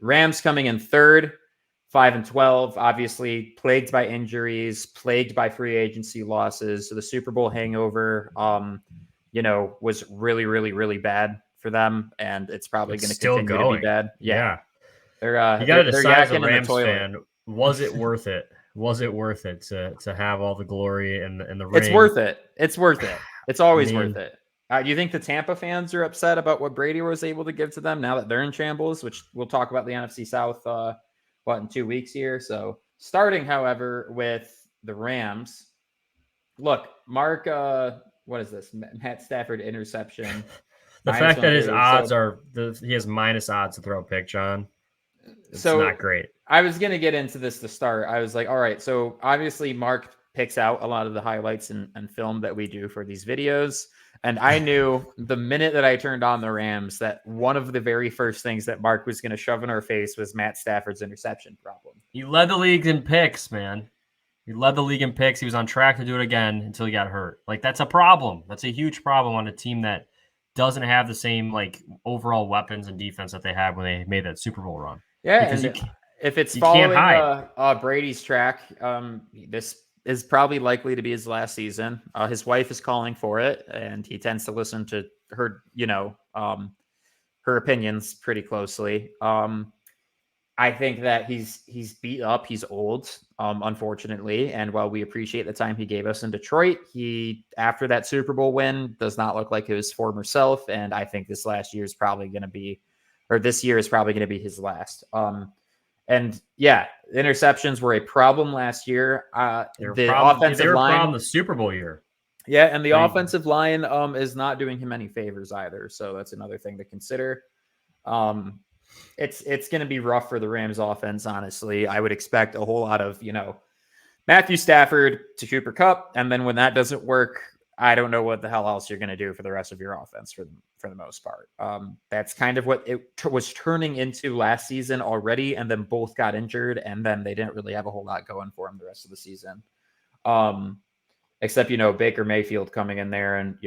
Rams coming in third, 5-12, obviously plagued by injuries, plagued by free agency losses. So the Super Bowl hangover, was really, really, really bad for them, and it's probably going to still continue to be bad. Yeah. They're You got to they're decide as a yakking in the Rams toilet. fan, was it worth it? Was it worth it to have all the glory and the ring? It's worth it. It's worth it. It's always I mean, worth it. Do you think the Tampa fans are upset about what Brady was able to give to them now that they're in shambles? Which we'll talk about the NFC South, in 2 weeks here. So starting, however, with the Rams. Look, Mark, what is this? Matt Stafford interception. The fact that his odds so, he has minus odds to throw a pick, John. It's so not great. I was going to get into this to start. I was like, all right, so obviously Mark picks out a lot of the highlights and film that we do for these videos. And I knew the minute that I turned on the Rams that one of the very first things that Mark was going to shove in our face was Matt Stafford's interception problem. He led the league in picks, man. He led the league in picks. He was on track to do it again until he got hurt. Like, that's a problem. That's a huge problem on a team that doesn't have the same, like, overall weapons and defense that they had when they made that Super Bowl run. Yeah, because if it's following Brady's track, this is probably likely to be his last season. His wife is calling for it, and he tends to listen to her, her opinions pretty closely. I think that he's beat up. He's old, unfortunately. And while we appreciate the time he gave us in Detroit, he, after that Super Bowl win, does not look like his former self. And I think this year is probably going to be his last. And yeah, interceptions were a problem last year. Offensive line, the Super Bowl year. Yeah, and the offensive line is not doing him any favors either. So that's another thing to consider. It's going to be rough for the Rams offense, honestly. I would expect a whole lot of, Matthew Stafford to Cooper Kupp. And then when that doesn't work, I don't know what the hell else you're going to do for the rest of your offense for the most part. That's kind of what it was turning into last season already. And then both got injured. And then they didn't really have a whole lot going for them the rest of the season. Except, Baker Mayfield coming in there and,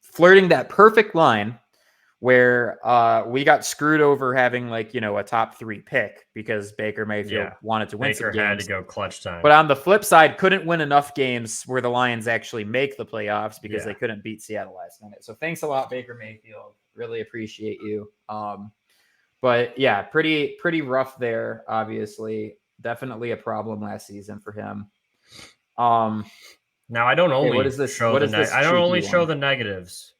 flirting that perfect line where we got screwed over having a top 3 pick because Baker Mayfield wanted to win some games. Baker had to go clutch time. But on the flip side, couldn't win enough games where the Lions actually make the playoffs because they couldn't beat Seattle last minute. So thanks a lot, Baker Mayfield. Really appreciate you. But yeah, pretty rough there, obviously. Definitely a problem last season for him. Now I don't only show the negatives.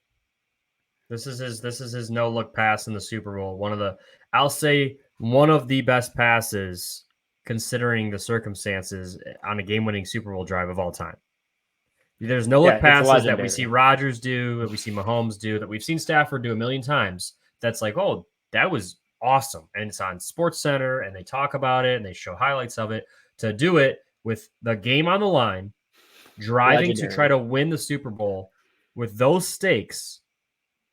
This is his no look pass in the Super Bowl. I'll say one of the best passes considering the circumstances on a game-winning Super Bowl drive of all time. There's no look passes that we see Rodgers do, that we see Mahomes do, that we've seen Stafford do a million times. That's like, oh, that was awesome. And it's on SportsCenter and they talk about it and they show highlights of it. To do it with the game on the line, driving to try to win the Super Bowl with those stakes.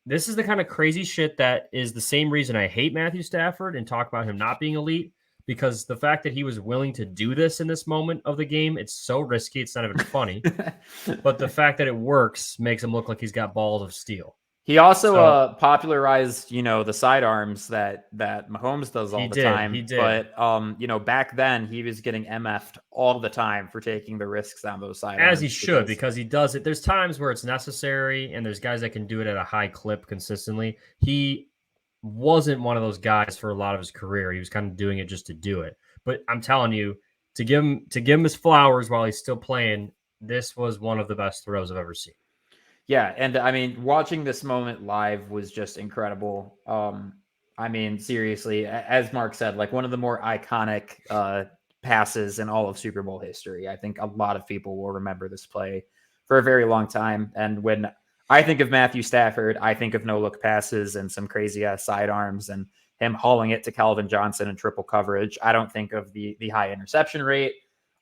This is the kind of crazy shit that is the same reason I hate Matthew Stafford and talk about him not being elite, because the fact that he was willing to do this in this moment of the game, it's so risky, it's not even funny. But the fact that it works makes him look like he's got balls of steel. He also popularized, the sidearms that Mahomes does all the time. He did. But, back then he was getting MF'd all the time for taking the risks on those sidearms. As he should, because he does it. There's times where it's necessary, and there's guys that can do it at a high clip consistently. He wasn't one of those guys for a lot of his career. He was kind of doing it just to do it. But I'm telling you, to give him his flowers while he's still playing, this was one of the best throws I've ever seen. Yeah, and I mean, watching this moment live was just incredible. I mean, seriously, as Mark said, like one of the more iconic passes in all of Super Bowl history. I think a lot of people will remember this play for a very long time. And when I think of Matthew Stafford, I think of no-look passes and some crazy-ass sidearms and him hauling it to Calvin Johnson in triple coverage. I don't think of the high interception rate.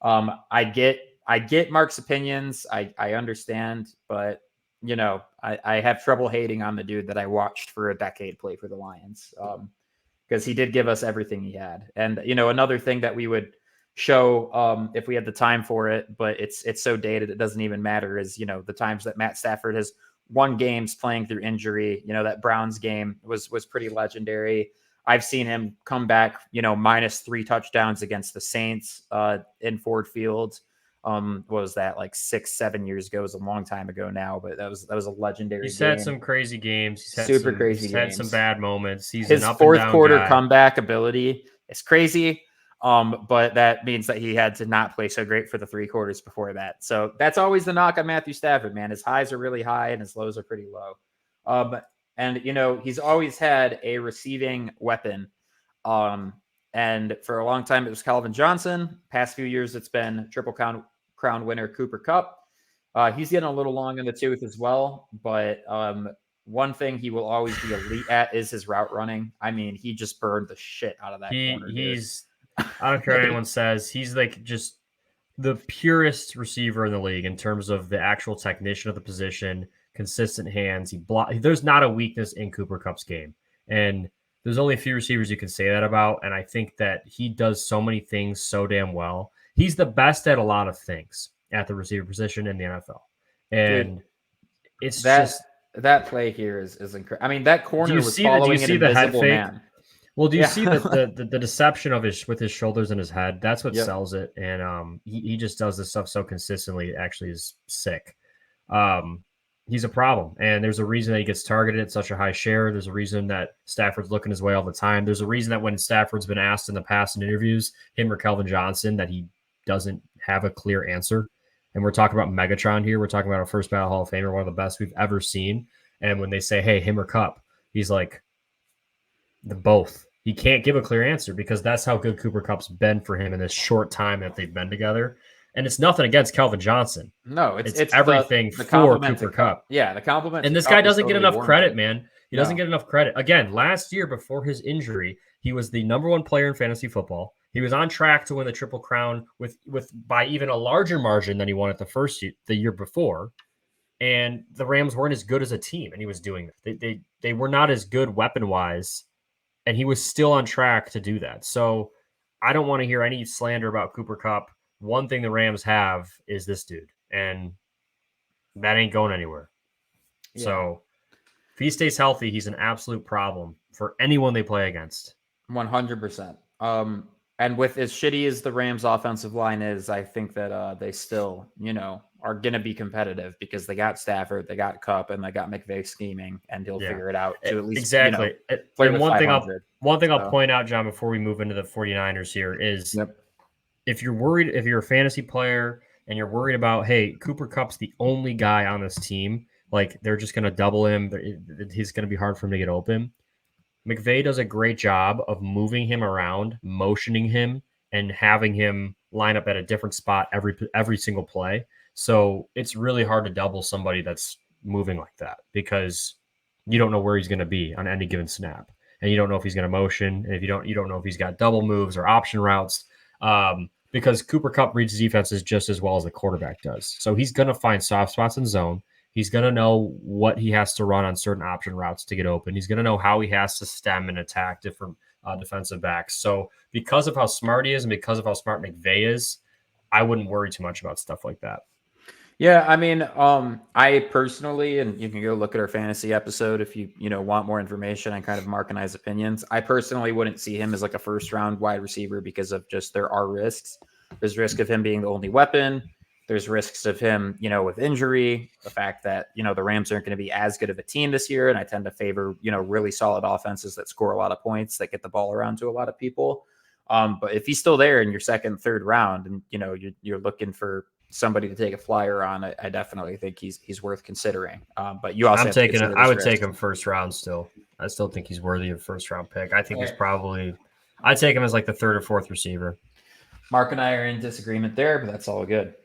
I get Mark's opinions. I understand, but I have trouble hating on the dude that I watched for a decade play for the Lions, because he did give us everything he had. And, another thing that we would show if we had the time for it, but it's so dated it doesn't even matter, is, the times that Matt Stafford has won games playing through injury. That Browns game was pretty legendary. I've seen him come back, minus 3 touchdowns against the Saints in Ford Field. What was that, like 6-7 years ago? It was a long time ago now, but that was a legendary He's game. had some crazy games. He's had super crazy games. Had some bad moments. He's his an up fourth and down quarter guy. comeback ability is crazy. But that means that he had to not play so great for the 3 quarters before that. So that's always the knock on Matthew Stafford, man. His highs are really high and his lows are pretty low. And he's always had a receiving weapon. And for a long time, it was Calvin Johnson. Past few years, it's been Triple Crown winner Cooper Kupp. He's getting a little long in the tooth as well. But one thing he will always be elite at is his route running. I mean, he just burned the shit out of that corner. I don't care what anyone says. He's like just the purest receiver in the league in terms of the actual technician of the position, consistent hands. There's not a weakness in Cooper Kupp's game. And there's only a few receivers you can say that about. And I think that he does so many things so damn well. He's the best at a lot of things at the receiver position in the NFL. And dude, it's that play here is incredible. I mean, that corner was following an invisible man. Well, do you see the deception of with his shoulders and his head? That's what sells it. And he just does this stuff so consistently. It actually is sick. He's a problem. And there's a reason that he gets targeted at such a high share. There's a reason that Stafford's looking his way all the time. There's a reason that when Stafford's been asked in the past in interviews, him or Calvin Johnson, that he doesn't have a clear answer. And we're talking about Megatron here. We're talking about a first ballot Hall of Famer, one of the best we've ever seen. And when they say, hey, him or Kupp, he's like, the both. He can't give a clear answer because that's how good Cooper Kupp's been for him in this short time that they've been together. And it's nothing against Calvin Johnson. No, it's everything the for Cooper Kupp. Yeah, the compliment. And this guy doesn't get enough credit, man. He doesn't get enough credit. Again, last year before his injury, he was the number 1 player in fantasy football. He was on track to win the Triple Crown with by even a larger margin than he won at the year before. And the Rams weren't as good as a team, and he was doing that. They were not as good weapon-wise, and he was still on track to do that. So I don't want to hear any slander about Cooper Kupp. One thing the Rams have is this dude, and that ain't going anywhere. Yeah. So if he stays healthy, he's an absolute problem for anyone they play against. 100%. And with as shitty as the Rams offensive line is, I think that they still, are going to be competitive because they got Stafford, they got Kupp, and they got McVay scheming, and he'll figure it out to at least exactly. Play and one thing I'll point out, John, before we move into the 49ers here is if you're worried, if you're a fantasy player and you're worried about, hey, Cooper Kupp's the only guy on this team, like they're just going to double him, he's going to be hard for him to get open. McVay does a great job of moving him around, motioning him, and having him line up at a different spot every single play. So it's really hard to double somebody that's moving like that because you don't know where he's going to be on any given snap, and you don't know if he's going to motion, and if you don't know if he's got double moves or option routes. Because Cooper Kupp reads defenses just as well as the quarterback does. So he's going to find soft spots in zone. He's going to know what he has to run on certain option routes to get open. He's going to know how he has to stem and attack different defensive backs. So because of how smart he is and because of how smart McVay is, I wouldn't worry too much about stuff like that. Yeah, I mean, I personally, and you can go look at our fantasy episode if you want more information on kind of Mark and I's opinions. I personally wouldn't see him as like a first round wide receiver because of just there are risks. There's risk of him being the only weapon. There's risks of him, with injury, the fact that, the Rams aren't going to be as good of a team this year. And I tend to favor, really solid offenses that score a lot of points, that get the ball around to a lot of people. But if he's still there in your second, third round and, you're looking for somebody to take a flyer on, I definitely think he's worth considering. But you also I would take him first round still. I still think he's worthy of first round pick. I think I'd take him as like the third or fourth receiver. Mark and I are in disagreement there, but that's all good.